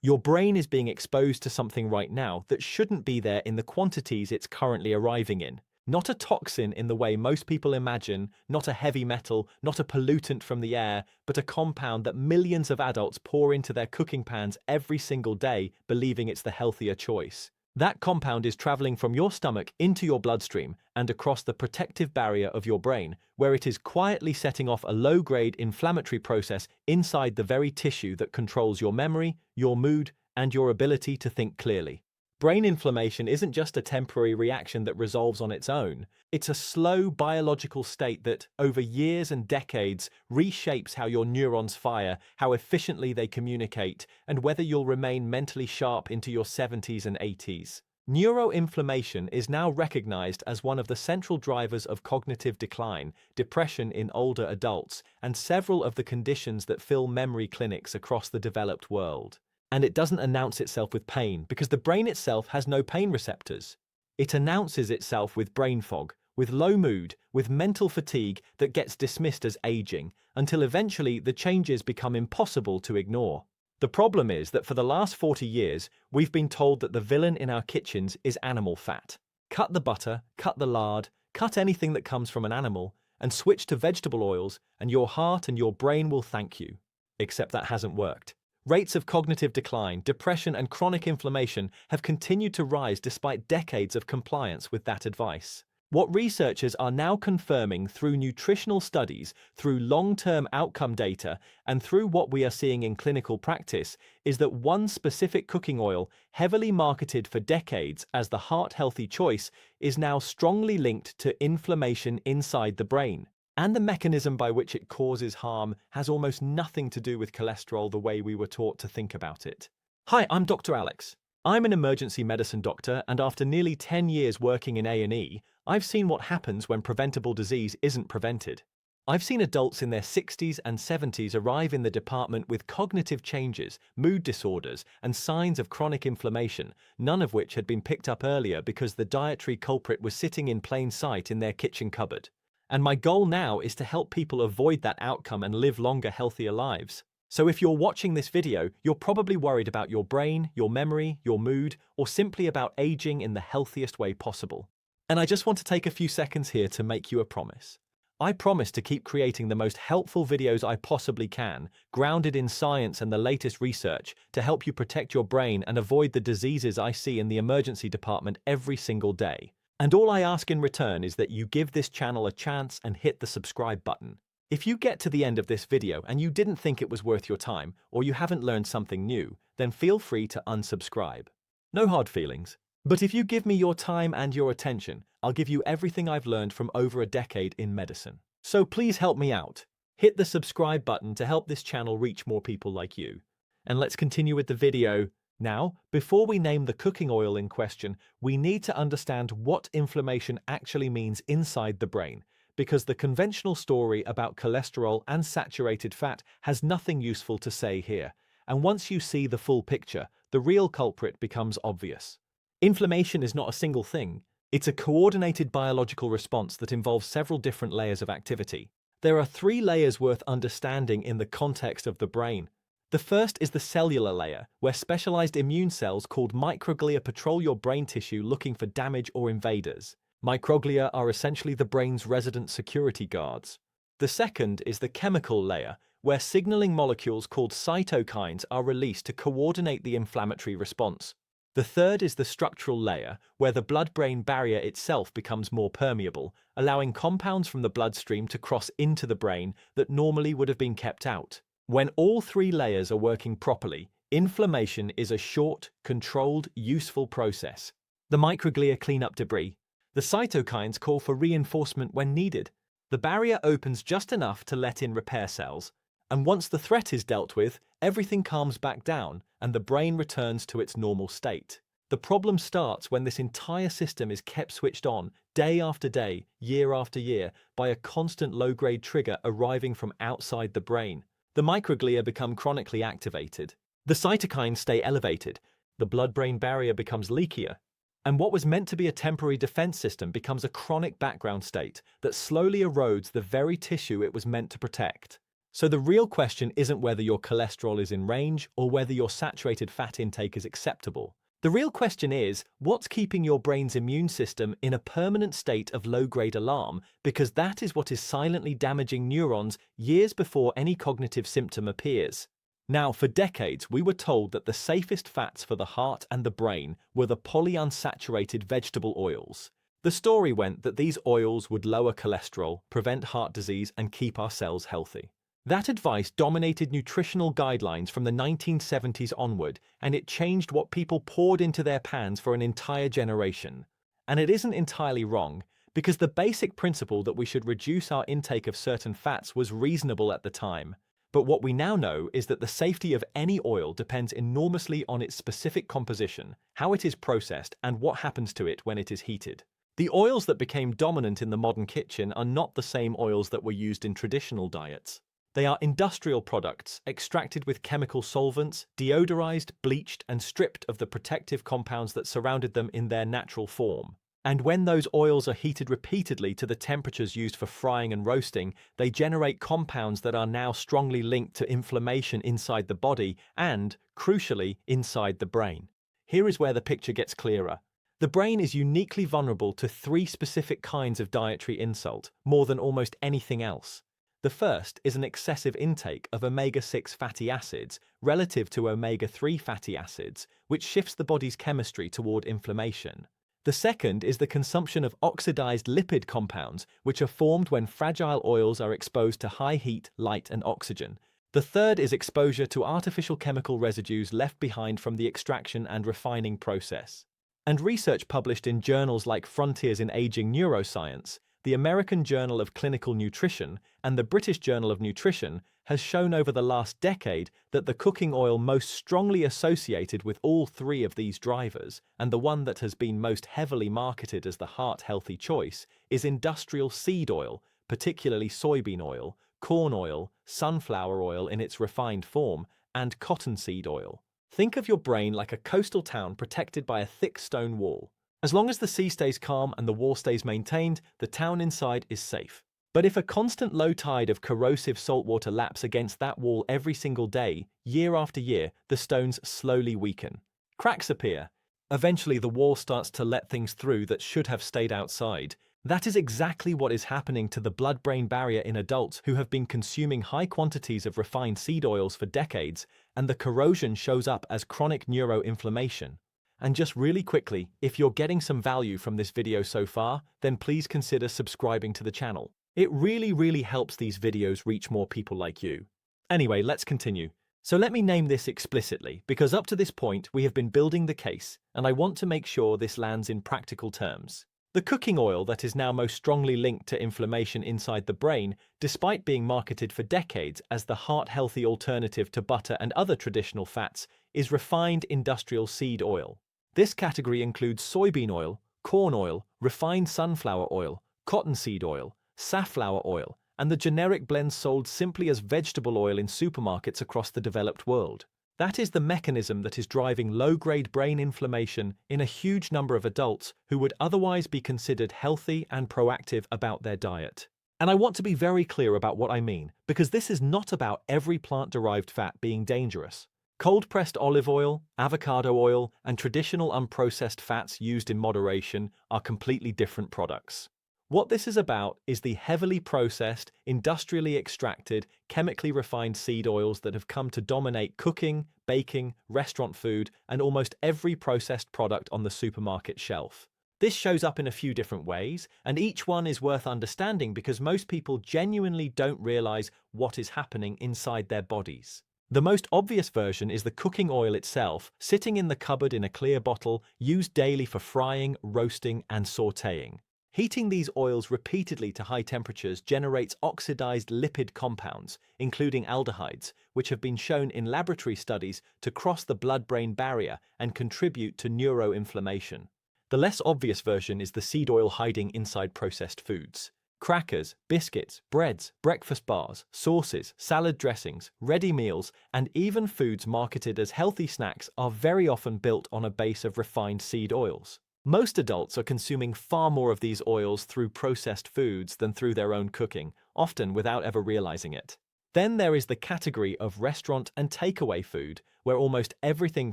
Your brain is being exposed to something right now that shouldn't be there in the quantities it's currently arriving in. Not a toxin in the way most people imagine, not a heavy metal, not a pollutant from the air, but a compound that millions of adults pour into their cooking pans every single day, believing it's the healthier choice. That compound is traveling from your stomach into your bloodstream and across the protective barrier of your brain, where it is quietly setting off a low-grade inflammatory process inside the very tissue that controls your memory, your mood, and your ability to think clearly. Brain inflammation isn't just a temporary reaction that resolves on its own. It's a slow biological state that, over years and decades, reshapes how your neurons fire, how efficiently they communicate, and whether you'll remain mentally sharp into your 70s and 80s. Neuroinflammation is now recognized as one of the central drivers of cognitive decline, depression in older adults, and several of the conditions that fill memory clinics across the developed world. And it doesn't announce itself with pain, because the brain itself has no pain receptors. It announces itself with brain fog, with low mood, with mental fatigue that gets dismissed as aging, until eventually the changes become impossible to ignore. The problem is that for the last 40 years, we've been told that the villain in our kitchens is animal fat. Cut the butter, cut the lard, cut anything that comes from an animal, and switch to vegetable oils, and your heart and your brain will thank you. Except that hasn't worked. Rates of cognitive decline, depression, and chronic inflammation have continued to rise despite decades of compliance with that advice. What researchers are now confirming through nutritional studies, through long-term outcome data, and through what we are seeing in clinical practice is that one specific cooking oil, heavily marketed for decades as the heart-healthy choice, is now strongly linked to inflammation inside the brain. And the mechanism by which it causes harm has almost nothing to do with cholesterol the way we were taught to think about it. Hi, I'm Dr. Alex. I'm an emergency medicine doctor, and after nearly 10 years working in A&E, I've seen what happens when preventable disease isn't prevented. I've seen adults in their 60s and 70s arrive in the department with cognitive changes, mood disorders, and signs of chronic inflammation, none of which had been picked up earlier because the dietary culprit was sitting in plain sight in their kitchen cupboard. And my goal now is to help people avoid that outcome and live longer, healthier lives. So if you're watching this video, you're probably worried about your brain, your memory, your mood, or simply about aging in the healthiest way possible. And I just want to take a few seconds here to make you a promise. I promise to keep creating the most helpful videos I possibly can, grounded in science and the latest research, to help you protect your brain and avoid the diseases I see in the emergency department every single day. And all I ask in return is that you give this channel a chance and hit the subscribe button. If you get to the end of this video and you didn't think it was worth your time, or you haven't learned something new, then feel free to unsubscribe. No hard feelings. But if you give me your time and your attention, I'll give you everything I've learned from over a decade in medicine. So please help me out. Hit the subscribe button to help this channel reach more people like you. And let's continue with the video. Now, before we name the cooking oil in question, we need to understand what inflammation actually means inside the brain, because the conventional story about cholesterol and saturated fat has nothing useful to say here. And once you see the full picture, the real culprit becomes obvious. Inflammation is not a single thing. It's a coordinated biological response that involves several different layers of activity. There are 3 layers worth understanding in the context of the brain. The first is the cellular layer, where specialized immune cells called microglia patrol your brain tissue looking for damage or invaders. Microglia are essentially the brain's resident security guards. The second is the chemical layer, where signaling molecules called cytokines are released to coordinate the inflammatory response. The third is the structural layer, where the blood-brain barrier itself becomes more permeable, allowing compounds from the bloodstream to cross into the brain that normally would have been kept out. When all 3 layers are working properly, inflammation is a short, controlled, useful process. The microglia clean up debris. The cytokines call for reinforcement when needed. The barrier opens just enough to let in repair cells. And once the threat is dealt with, everything calms back down and the brain returns to its normal state. The problem starts when this entire system is kept switched on, day after day, year after year, by a constant low-grade trigger arriving from outside the brain. The microglia become chronically activated. The cytokines stay elevated. The blood-brain barrier becomes leakier. And what was meant to be a temporary defense system becomes a chronic background state that slowly erodes the very tissue it was meant to protect. So the real question isn't whether your cholesterol is in range or whether your saturated fat intake is acceptable. The real question is, what's keeping your brain's immune system in a permanent state of low-grade alarm, because that is what is silently damaging neurons years before any cognitive symptom appears. Now, for decades, we were told that the safest fats for the heart and the brain were the polyunsaturated vegetable oils. The story went that these oils would lower cholesterol, prevent heart disease, and keep our cells healthy. That advice dominated nutritional guidelines from the 1970s onward, and it changed what people poured into their pans for an entire generation. And it isn't entirely wrong, because the basic principle that we should reduce our intake of certain fats was reasonable at the time. But what we now know is that the safety of any oil depends enormously on its specific composition, how it is processed, and what happens to it when it is heated. The oils that became dominant in the modern kitchen are not the same oils that were used in traditional diets. They are industrial products, extracted with chemical solvents, deodorized, bleached, and stripped of the protective compounds that surrounded them in their natural form. And when those oils are heated repeatedly to the temperatures used for frying and roasting, they generate compounds that are now strongly linked to inflammation inside the body and, crucially, inside the brain. Here is where the picture gets clearer. The brain is uniquely vulnerable to 3 specific kinds of dietary insult, more than almost anything else. The first is an excessive intake of omega-6 fatty acids relative to omega-3 fatty acids, which shifts the body's chemistry toward inflammation. The second is the consumption of oxidized lipid compounds, which are formed when fragile oils are exposed to high heat, light, and oxygen. The third is exposure to artificial chemical residues left behind from the extraction and refining process. And research published in journals like Frontiers in Aging Neuroscience, the American Journal of Clinical Nutrition, and the British Journal of Nutrition has shown over the last decade that the cooking oil most strongly associated with all 3 of these drivers, and the one that has been most heavily marketed as the heart-healthy choice, is industrial seed oil, particularly soybean oil, corn oil, sunflower oil in its refined form, and cottonseed oil. Think of your brain like a coastal town protected by a thick stone wall. As long as the sea stays calm and the wall stays maintained, the town inside is safe. But if a constant low tide of corrosive saltwater laps against that wall every single day, year after year, the stones slowly weaken. Cracks appear. Eventually, the wall starts to let things through that should have stayed outside. That is exactly what is happening to the blood-brain barrier in adults who have been consuming high quantities of refined seed oils for decades, and the corrosion shows up as chronic neuroinflammation. And just really quickly, if you're getting some value from this video so far, then please consider subscribing to the channel. It really helps these videos reach more people like you. Anyway, let's continue. So let me name this explicitly, because up to this point we have been building the case, and I want to make sure this lands in practical terms. The cooking oil that is now most strongly linked to inflammation inside the brain, despite being marketed for decades as the heart-healthy alternative to butter and other traditional fats, is refined industrial seed oil. This category includes soybean oil, corn oil, refined sunflower oil, cottonseed oil, safflower oil, and the generic blends sold simply as vegetable oil in supermarkets across the developed world. That is the mechanism that is driving low-grade brain inflammation in a huge number of adults who would otherwise be considered healthy and proactive about their diet. And I want to be very clear about what I mean, because this is not about every plant-derived fat being dangerous. Cold-pressed olive oil, avocado oil, and traditional unprocessed fats used in moderation are completely different products. What this is about is the heavily processed, industrially extracted, chemically refined seed oils that have come to dominate cooking, baking, restaurant food, and almost every processed product on the supermarket shelf. This shows up in a few different ways, and each one is worth understanding because most people genuinely don't realize what is happening inside their bodies. The most obvious version is the cooking oil itself, sitting in the cupboard in a clear bottle, used daily for frying, roasting, and sautéing. Heating these oils repeatedly to high temperatures generates oxidized lipid compounds, including aldehydes, which have been shown in laboratory studies to cross the blood-brain barrier and contribute to neuroinflammation. The less obvious version is the seed oil hiding inside processed foods. Crackers, biscuits, breads, breakfast bars, sauces, salad dressings, ready meals, and even foods marketed as healthy snacks are very often built on a base of refined seed oils. Most adults are consuming far more of these oils through processed foods than through their own cooking, often without ever realizing it. Then there is the category of restaurant and takeaway food, where almost everything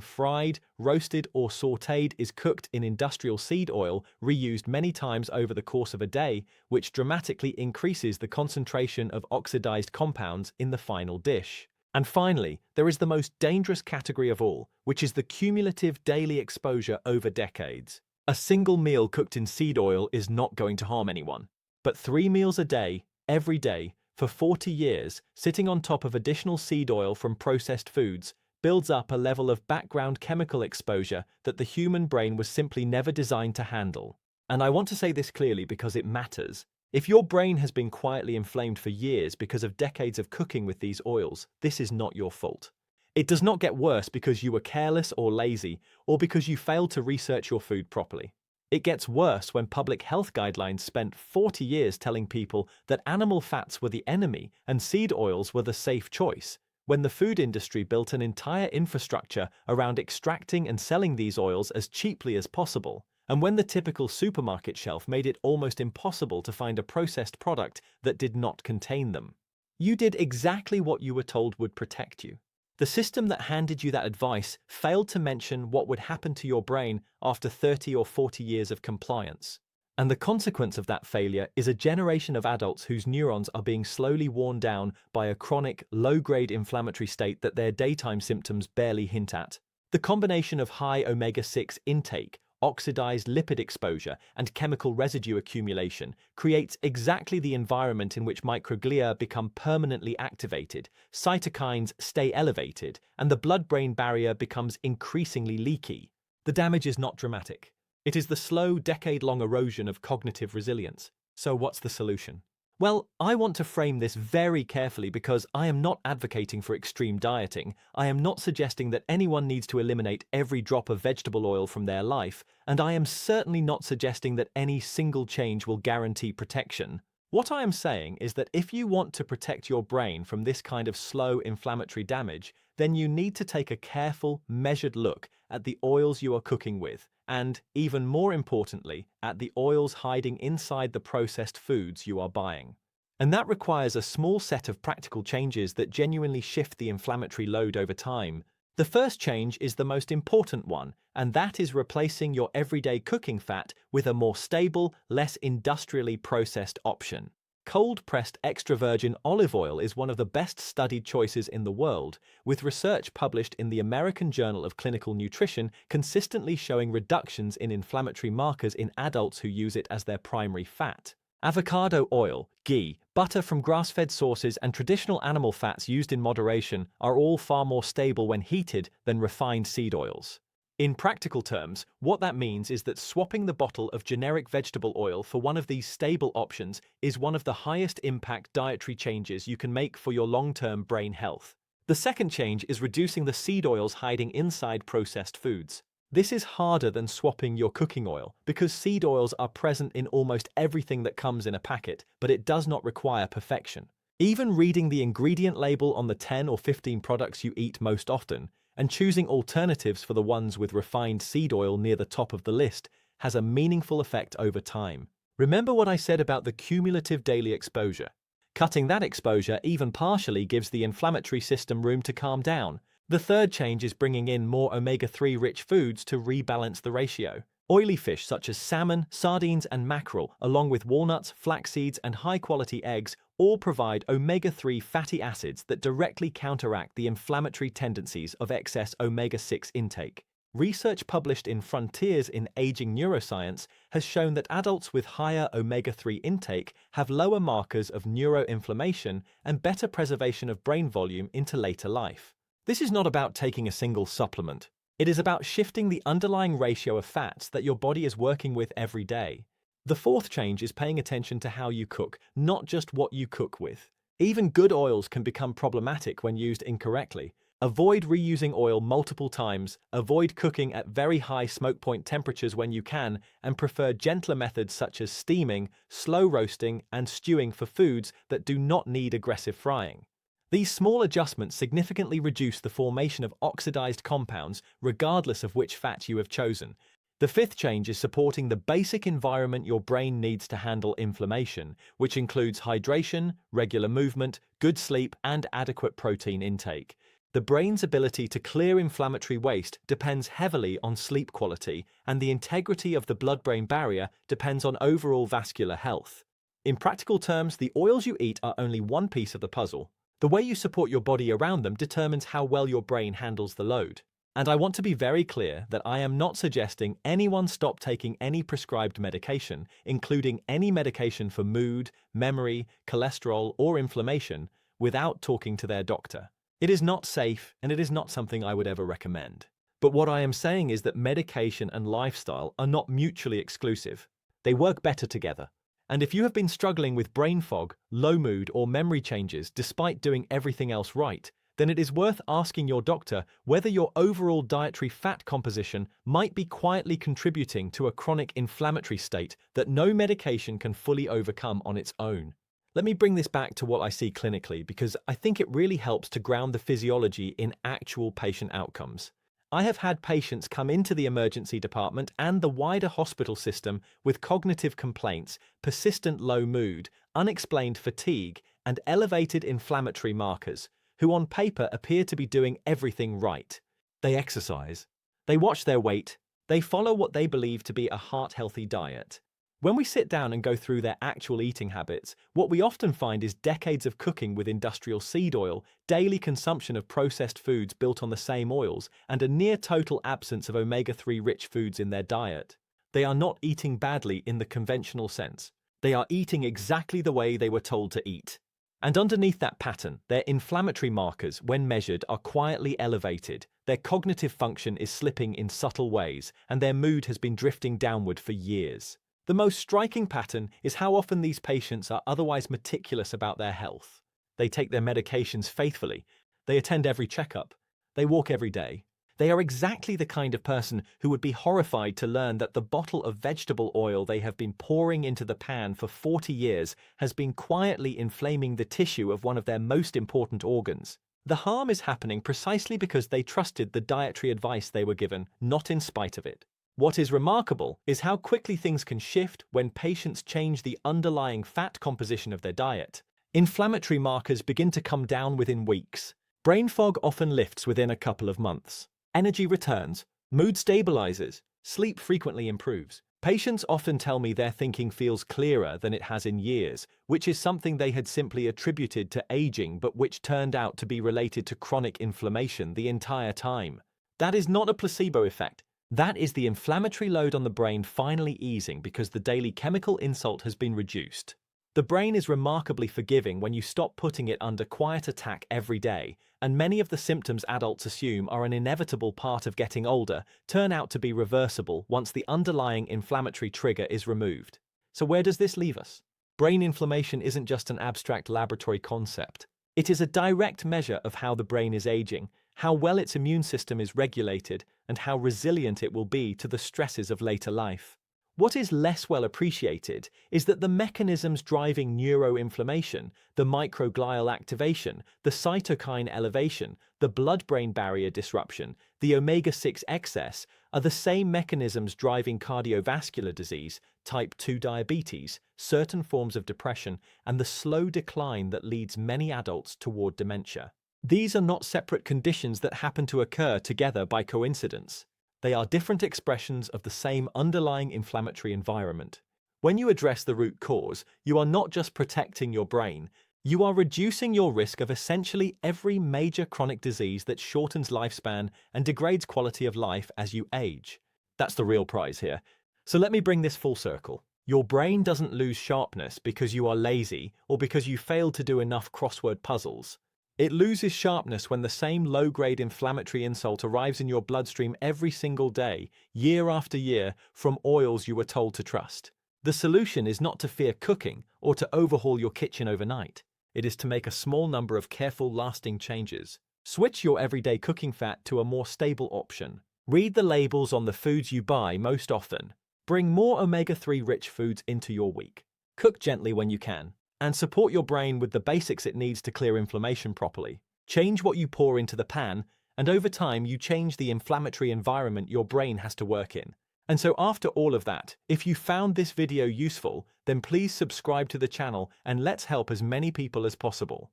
fried, roasted, or sautéed is cooked in industrial seed oil reused many times over the course of a day, which dramatically increases the concentration of oxidized compounds in the final dish. And finally, there is the most dangerous category of all, which is the cumulative daily exposure over decades. A single meal cooked in seed oil is not going to harm anyone. But 3 meals a day, every day, for 40 years, sitting on top of additional seed oil from processed foods, builds up a level of background chemical exposure that the human brain was simply never designed to handle. And I want to say this clearly because it matters. If your brain has been quietly inflamed for years because of decades of cooking with these oils, this is not your fault. It does not get worse because you were careless or lazy, or because you failed to research your food properly. It gets worse when public health guidelines spent 40 years telling people that animal fats were the enemy and seed oils were the safe choice, when the food industry built an entire infrastructure around extracting and selling these oils as cheaply as possible, and when the typical supermarket shelf made it almost impossible to find a processed product that did not contain them. You did exactly what you were told would protect you. The system that handed you that advice failed to mention what would happen to your brain after 30 or 40 years of compliance. And the consequence of that failure is a generation of adults whose neurons are being slowly worn down by a chronic, low-grade inflammatory state that their daytime symptoms barely hint at. The combination of high omega-6 intake, oxidized lipid exposure, and chemical residue accumulation creates exactly the environment in which microglia become permanently activated, cytokines stay elevated, and the blood-brain barrier becomes increasingly leaky. The damage is not dramatic. It is the slow, decade-long erosion of cognitive resilience. So what's the solution? Well, I want to frame this very carefully because I am not advocating for extreme dieting. I am not suggesting that anyone needs to eliminate every drop of vegetable oil from their life, and I am certainly not suggesting that any single change will guarantee protection. What I am saying is that if you want to protect your brain from this kind of slow inflammatory damage, then you need to take a careful, measured look at the oils you are cooking with, and, even more importantly, at the oils hiding inside the processed foods you are buying. And that requires a small set of practical changes that genuinely shift the inflammatory load over time. The first change is the most important one, and that is replacing your everyday cooking fat with a more stable, less industrially processed option. Cold-pressed extra virgin olive oil is one of the best-studied choices in the world, with research published in the American Journal of Clinical Nutrition consistently showing reductions in inflammatory markers in adults who use it as their primary fat. Avocado oil, ghee, butter from grass-fed sources, and traditional animal fats used in moderation are all far more stable when heated than refined seed oils. In practical terms, what that means is that swapping the bottle of generic vegetable oil for one of these stable options is one of the highest impact dietary changes you can make for your long-term brain health. The second change is reducing the seed oils hiding inside processed foods. This is harder than swapping your cooking oil because seed oils are present in almost everything that comes in a packet, but it does not require perfection. Even reading the ingredient label on the 10 or 15 products you eat most often, and choosing alternatives for the ones with refined seed oil near the top of the list has a meaningful effect over time. Remember what I said about the cumulative daily exposure. Cutting that exposure even partially gives the inflammatory system room to calm down. The third change is bringing in more omega-3 rich foods to rebalance the ratio. Oily fish such as salmon, sardines, and mackerel, along with walnuts, flax seeds, and high-quality eggs, all provide omega-3 fatty acids that directly counteract the inflammatory tendencies of excess omega-6 intake. Research published in Frontiers in Aging Neuroscience has shown that adults with higher omega-3 intake have lower markers of neuroinflammation and better preservation of brain volume into later life. This is not about taking a single supplement. It is about shifting the underlying ratio of fats that your body is working with every day. The fourth change is paying attention to how you cook, not just what you cook with. Even good oils can become problematic when used incorrectly. Avoid reusing oil multiple times, avoid cooking at very high smoke point temperatures when you can, and prefer gentler methods such as steaming, slow roasting, and stewing for foods that do not need aggressive frying. These small adjustments significantly reduce the formation of oxidized compounds regardless of which fat you have chosen. The fifth change is supporting the basic environment your brain needs to handle inflammation, which includes hydration, regular movement, good sleep, and adequate protein intake. The brain's ability to clear inflammatory waste depends heavily on sleep quality, and the integrity of the blood-brain barrier depends on overall vascular health. In practical terms, the oils you eat are only one piece of the puzzle. The way you support your body around them determines how well your brain handles the load. And I want to be very clear that I am not suggesting anyone stop taking any prescribed medication, including any medication for mood, memory, cholesterol, or inflammation, without talking to their doctor. It is not safe, and it is not something I would ever recommend. But what I am saying is that medication and lifestyle are not mutually exclusive. They work better together. And if you have been struggling with brain fog, low mood, or memory changes despite doing everything else right, then it is worth asking your doctor whether your overall dietary fat composition might be quietly contributing to a chronic inflammatory state that no medication can fully overcome on its own. Let me bring this back to what I see clinically, because I think it really helps to ground the physiology in actual patient outcomes. I have had patients come into the emergency department and the wider hospital system with cognitive complaints, persistent low mood, unexplained fatigue, and elevated inflammatory markers, who on paper appear to be doing everything right. They exercise, they watch their weight, they follow what they believe to be a heart-healthy diet. When we sit down and go through their actual eating habits, what we often find is decades of cooking with industrial seed oil, daily consumption of processed foods built on the same oils, and a near-total absence of omega-3 rich foods in their diet. They are not eating badly in the conventional sense. They are eating exactly the way they were told to eat. And underneath that pattern, their inflammatory markers, when measured, are quietly elevated, their cognitive function is slipping in subtle ways, and their mood has been drifting downward for years. The most striking pattern is how often these patients are otherwise meticulous about their health. They take their medications faithfully, they attend every checkup, they walk every day. They are exactly the kind of person who would be horrified to learn that the bottle of vegetable oil they have been pouring into the pan for 40 years has been quietly inflaming the tissue of one of their most important organs. The harm is happening precisely because they trusted the dietary advice they were given, not in spite of it. What is remarkable is how quickly things can shift when patients change the underlying fat composition of their diet. Inflammatory markers begin to come down within weeks. Brain fog often lifts within a couple of months. Energy returns, mood stabilizes, sleep frequently improves. Patients often tell me their thinking feels clearer than it has in years, which is something they had simply attributed to aging but which turned out to be related to chronic inflammation the entire time. That is not a placebo effect. That is the inflammatory load on the brain finally easing because the daily chemical insult has been reduced. The brain is remarkably forgiving when you stop putting it under quiet attack every day, and many of the symptoms adults assume are an inevitable part of getting older turn out to be reversible once the underlying inflammatory trigger is removed. So where does this leave us? Brain inflammation isn't just an abstract laboratory concept. It is a direct measure of how the brain is aging, how well its immune system is regulated, and how resilient it will be to the stresses of later life. What is less well appreciated is that the mechanisms driving neuroinflammation, the microglial activation, the cytokine elevation, the blood-brain barrier disruption, the omega-6 excess, are the same mechanisms driving cardiovascular disease, type 2 diabetes, certain forms of depression, and the slow decline that leads many adults toward dementia. These are not separate conditions that happen to occur together by coincidence. They are different expressions of the same underlying inflammatory environment. When you address the root cause, you are not just protecting your brain, you are reducing your risk of essentially every major chronic disease that shortens lifespan and degrades quality of life as you age. That's the real prize here. So let me bring this full circle. Your brain doesn't lose sharpness because you are lazy or because you failed to do enough crossword puzzles. It loses sharpness when the same low-grade inflammatory insult arrives in your bloodstream every single day, year after year, from oils you were told to trust. The solution is not to fear cooking or to overhaul your kitchen overnight. It is to make a small number of careful, lasting changes. Switch your everyday cooking fat to a more stable option. Read the labels on the foods you buy most often. Bring more omega-3 rich foods into your week. Cook gently when you can. And support your brain with the basics it needs to clear inflammation properly. Change what you pour into the pan, and over time you change the inflammatory environment your brain has to work in. And so after all of that, if you found this video useful, then please subscribe to the channel and let's help as many people as possible.